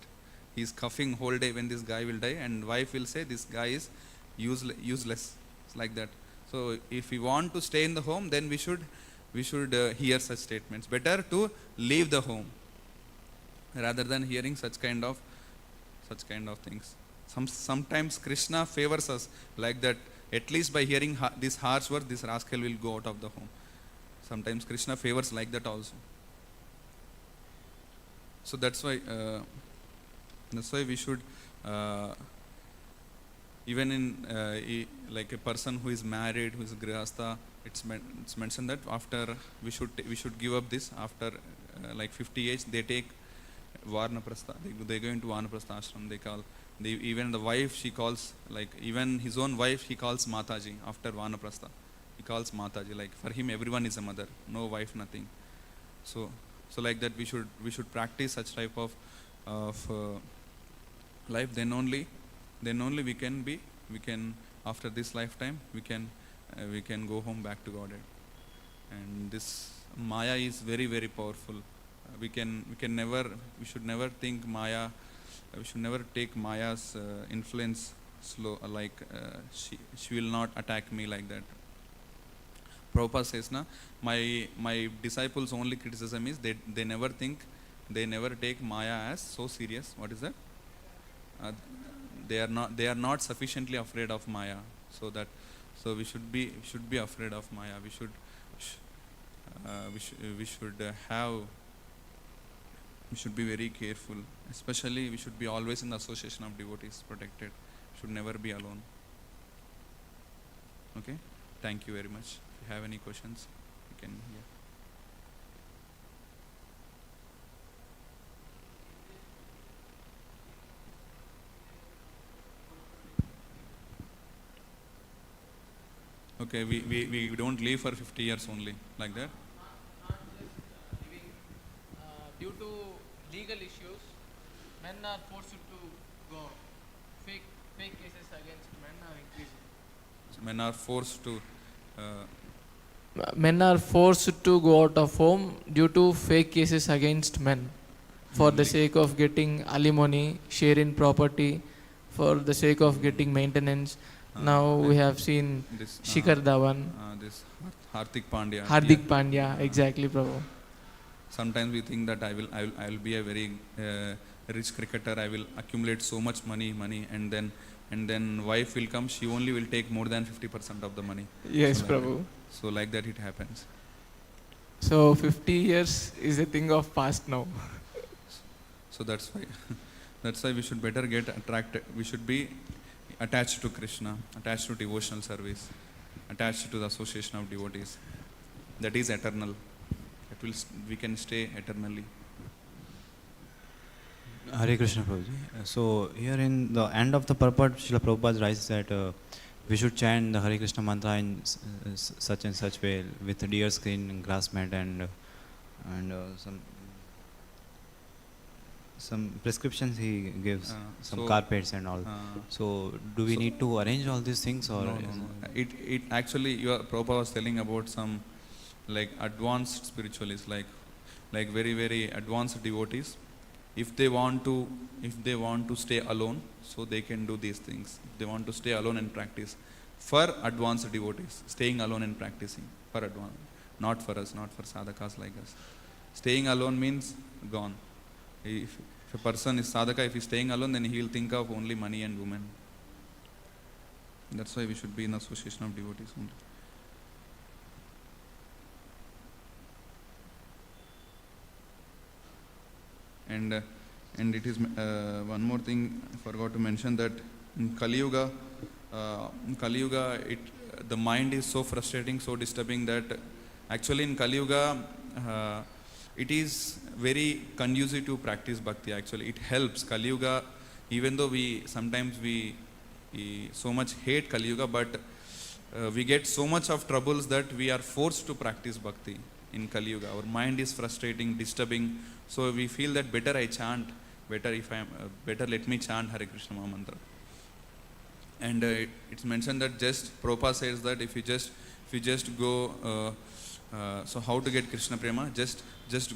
He's coughing whole day when this guy will die, and wife will say this guy is useless. It's like that. So if we want to stay in the home, then we should hear such statements. Better to leave the home rather than hearing such kind of things. Sometimes Krishna favors us like that. At least by hearing this harsh word, this rascal will go out of the home. Sometimes Krishna favors like that also. So that's why we should even in like a person who is married, who is grihastha, it's mentioned that after we should give up this after like 50 age. They take Varnaprastha. They go into Vanaprastha ashram. Even the wife, she calls, like even his own wife, he calls Mataji after Vanaprastha. He calls Mataji. Like for him, everyone is a mother. No wife, nothing. So like that, we should practice such type of life. Then only we can after this lifetime we can go home back to Godhead. And this Maya is very, very powerful. We should never think Maya. We should never take Maya's influence slow. She will not attack me like that. Prabhupada says, my disciples' only criticism is they never take Maya as so serious. What is that? They are not sufficiently afraid of Maya. So we should be afraid of Maya. We should be very careful. Especially we should be always in the association of devotees, protected. Should never be alone. Okay? Thank you very much. If you have any questions, you can hear. Okay, we don't live for 50 years only, like that. Not just living. Due to legal issues, men are forced to go. Fake cases against men are increasing. So men are forced to. Men are forced to go out of home due to fake cases against men, for the sake of getting alimony, share in property, for the sake of getting maintenance. Now we have seen This Shikhar Dhawan, this Hardik Pandya. Hardik Pandya, exactly, Prabhu. Sometimes we think that I will be a very rich cricketer. I will accumulate so much money, and then wife will come. She only will take more than 50% of the money. Yes, so Prabhu. So like that it happens. So 50 years is a thing of past now. So that's why we should better get attracted. We should be attached to Krishna, attached to devotional service, attached to the association of devotees. That is eternal. We can stay eternally. Hare Krishna, Prabhuji. So here in the end of the purport, Srila Prabhupada writes that we should chant the Hare Krishna mantra in such and such way, with a deer skin, grass mat, and some prescriptions he gives, some carpets and all. So do we need to arrange all these things, or no. It actually, Prabhupada was telling about some like advanced spiritualists, like very, very advanced devotees. If they want to stay alone, so they can do these things. If they want to stay alone and practice, for advanced devotees, staying alone and practicing for advanced, not for us, not for sadhakas like us. Staying alone means gone. If a person is sadhaka, if he is staying alone, then he will think of only money and women. That's why we should be in association of devotees only. And it is one more thing I forgot to mention, that in Kali Yuga, the mind is so frustrating, so disturbing that actually in Kali Yuga, it is very conducive to practice bhakti. Actually, it helps. Kali Yuga, even though we sometimes we so much hate Kali Yuga, but we get so much of troubles that we are forced to practice bhakti in Kali Yuga. Our mind is frustrating, disturbing, so we feel that better I chant, better if I am better let me chant Hare Krishna Maha Mantra. And it's mentioned that just Prabhupada says that if you just go, so how to get Krishna Prema? Just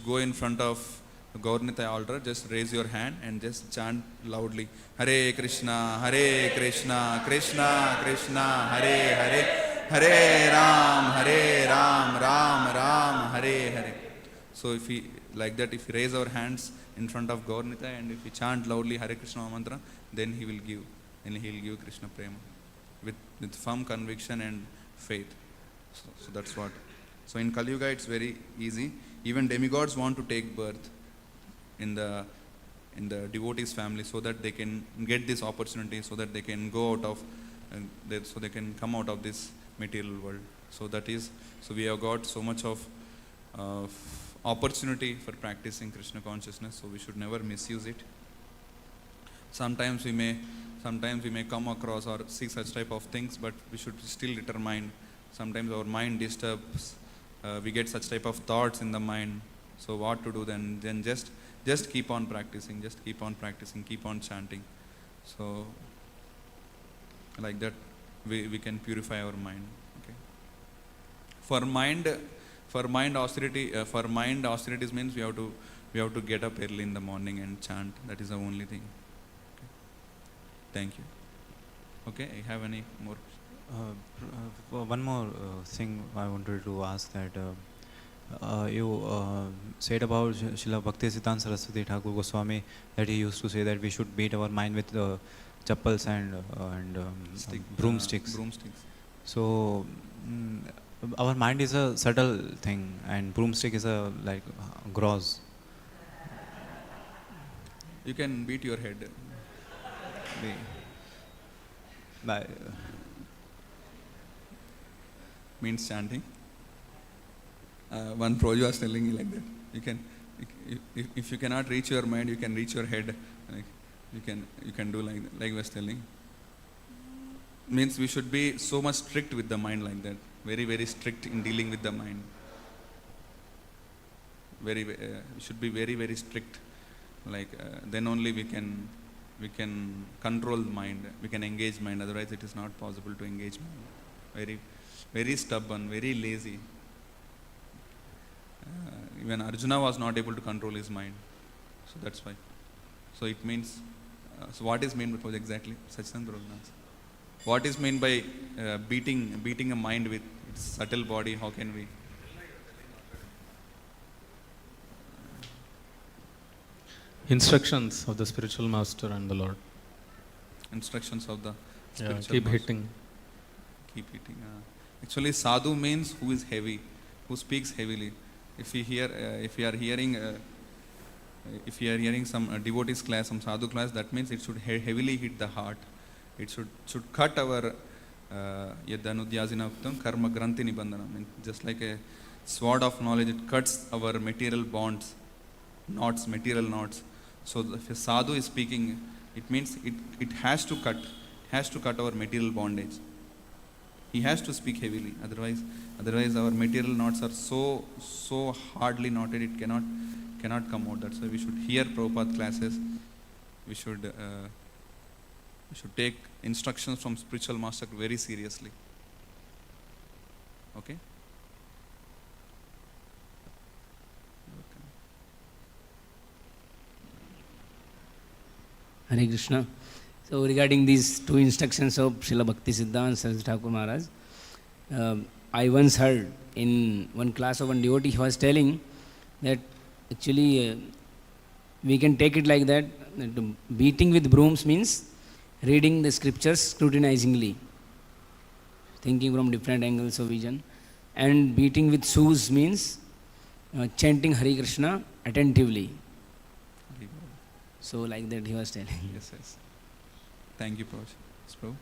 go in front of Gaurnita altar, just raise your hand and just chant loudly Hare Krishna, Krishna Krishna, Hare Hare, Hare Ram, Ram Ram, Hare Hare. So if we like that, if we raise our hands in front of Gaurnita and if we chant loudly Hare Krishna mantra, then he will give Krishna Prema with firm conviction and faith. So that's what. So in Kali Yuga it's very easy. Even demigods want to take birth in the devotees family so that they can get this opportunity, so that they can go out of so they can come out of this material world. So we have got so much of opportunity for practicing Krishna consciousness, so we should never misuse it. Sometimes we may come across or see such type of things, but we should still determine. Sometimes our mind disturbs, we get such type of thoughts in the mind. So what to do then? Then just keep on practicing, keep on chanting. So like that we can purify our mind. Okay. For mind austerities means we have to get up early in the morning and chant. That is the only thing. Okay. Thank you. Okay, I have any more? One more thing I wanted to ask, that you said about Srila Bhaktisiddhanta Saraswati Thakur Goswami, that he used to say that we should beat our mind with chappals and broomsticks. So our mind is a subtle thing and broomstick is a like gross. You can beat your head. Means chanting. One Prabhu was telling me like that. You can, if you cannot reach your mind, you can reach your head. Like you can do like was telling. Means we should be so much strict with the mind like that. Very very strict in dealing with the mind. We should be very very strict. Like then only we can control mind. We can engage mind. Otherwise, it is not possible to engage mind. Very very stubborn, very lazy. Even Arjuna was not able to control his mind. So that's why. So it means, so what is meant by exactly? Sachidhananda Prabhu answer. What is meant by beating a mind with its subtle body? How can we? Instructions of the spiritual master and the Lord. Instructions of the spiritual keep master. hitting. Keep hitting. Actually, sadhu means who is heavy, who speaks heavily. If we are hearing some devotees class, some sadhu class, that means it should heavily hit the heart. It should cut our yadhanudhyasina karma granthi nibandhana. Just like a sword of knowledge, it cuts our material bonds, material knots. So if a sadhu is speaking, it means it has to cut our material bondage. He has to speak heavily, otherwise our material knots are so hardly knotted, it cannot come out. That's why we should hear Prabhupada classes. We should take instructions from spiritual master very seriously. Okay? Hare Krishna. So regarding these two instructions of Srila Bhaktisiddhanta Saraswati Thakur Maharaj, I once heard in one class of one devotee, he was telling that actually we can take it like that beating with brooms means reading the scriptures scrutinizingly, thinking from different angles of vision, and beating with shoes means chanting Hare Krishna attentively. So like that he was telling. Yes. Thank you, Prabhu.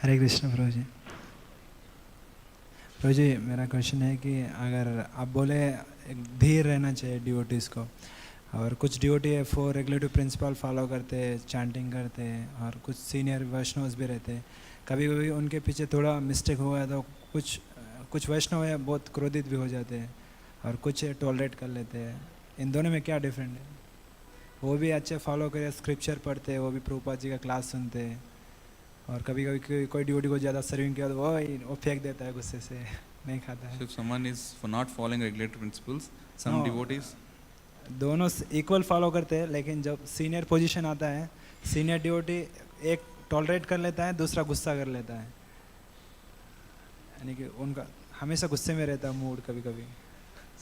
हरे कृष्ण प्रभु जी। प्रभु जी मेरा question है कि अगर आप बोले एक धीर रहना चाहिए डिवोटीज़ को, और कुछ डिवोटी है फॉर रेगुलेटिव प्रिंसिपल फॉलो करते हैं, चैंटिंग करते हैं, और कुछ सीनियर वैष्णव्स भी रहते हैं, कभी कभी उनके पीछे थोड़ा मिस्टेक हो गया तो कुछ वैष्णव है बहुत क्रोधित भी हो जाते हैं, और कुछ टॉलरेट कर लेते हैं, इन दोनों में क्या डिफरेंट है? वो भी अच्छे फॉलो करे, स्क्रिप्चर पढ़ते हैं, वो भी प्रभुपाद जी का क्लास सुनते हैं, और कभी कभी कोई ड्यूटी को ज़्यादा सर्विंग किया तो वो फेंक देता है गुस्से से, नहीं खाता है। So if someone is for not following regulatory principles, some No. devotees, दोनों इक्वल फॉलो करते हैं, लेकिन जब सीनियर पोजीशन आता है, सीनियर डिवोटी एक टॉलरेट कर लेता है, दूसरा गुस्सा कर लेता है, यानी कि उनका हमेशा गुस्से में रहता है मूड, कभी कभी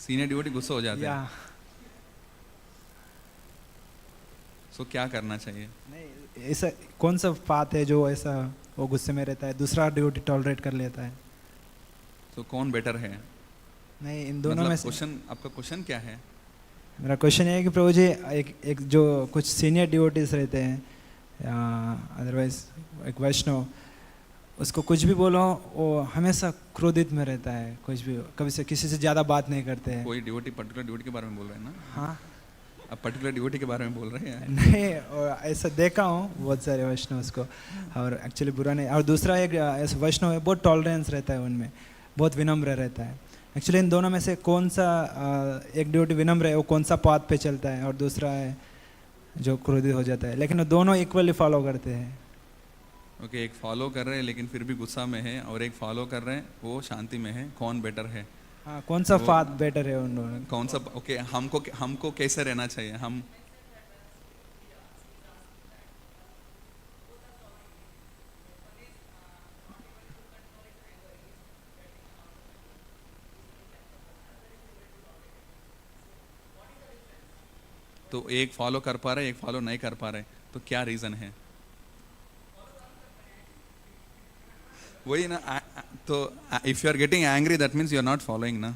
senior devotee गुस्सा हो जाते हैं। So क्या करना चाहिए? नहीं, ऐसा कौन सा बात है जो ऐसा वो गुस्से में रहता है, दूसरा डिवोटी टॉलरेट कर लेता है? So कौन बेटर है? नहीं, इन दोनों में से क्वेश्चन, आपका क्वेश्चन क्या है? मेरा क्वेश्चन ये है कि प्रभु जी एक जो कुछ सीनियर डिवोटीज रहते हैं, अदरवाइज एक वैष्णव, उसको कुछ भी बोलो वो हमेशा क्रोधित में रहता है, कुछ भी कभी से किसी से ज़्यादा बात नहीं करते हैं। कोई डिवोटी पर्टिकुलर डिवोटी के बारे में बोल रहे हैं ना? हाँ, आप पर्टिकुलर डिवोटी के बारे में बोल रहे हैं? नहीं, और ऐसा देखा हूँ बहुत सारे वैष्णव उसको, और एक्चुअली बुरा नहीं। और दूसरा एक ऐसा वैष्णव है बहुत टॉलरेंस रहता है उनमें, बहुत विनम्र रहता है। एक्चुअली इन दोनों में से कौन सा एक डिवोटी विनम्र है वो कौन सा पाथ पे चलता है, और दूसरा है जो क्रोधित हो जाता है, लेकिन वो दोनों इक्वली फॉलो करते हैं। ओके, एक फॉलो कर रहे हैं लेकिन फिर भी गुस्सा में है, और एक फॉलो कर रहे हैं वो शांति में है, कौन बेटर है? हाँ, कौन सा पाथ बेटर है उन दोनों? कौन सा? ओके, हमको कैसे रहना चाहिए? हम तो एक फॉलो कर पा रहे, एक फॉलो नहीं कर पा रहे, तो क्या रीजन है? वही ना, तो if you are getting angry that means you are not following ना।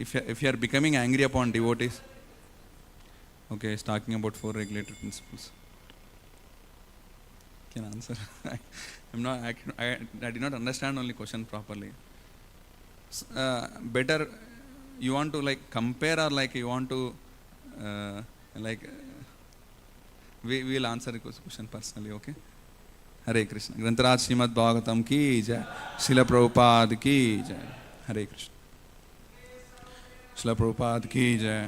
if you are becoming angry upon devotees, okay, it's talking about 4 regulated principles. Can answer? I did not understand only question properly. Better you want to like compare, or like you want to like we will answer the question personally, okay? Hare Krishna. Grantaraj Śrīmad-Bhāgavatam ki jai, Srila Prabhupada ki jai. Hare Krishna. Srila Prabhupada ki jai.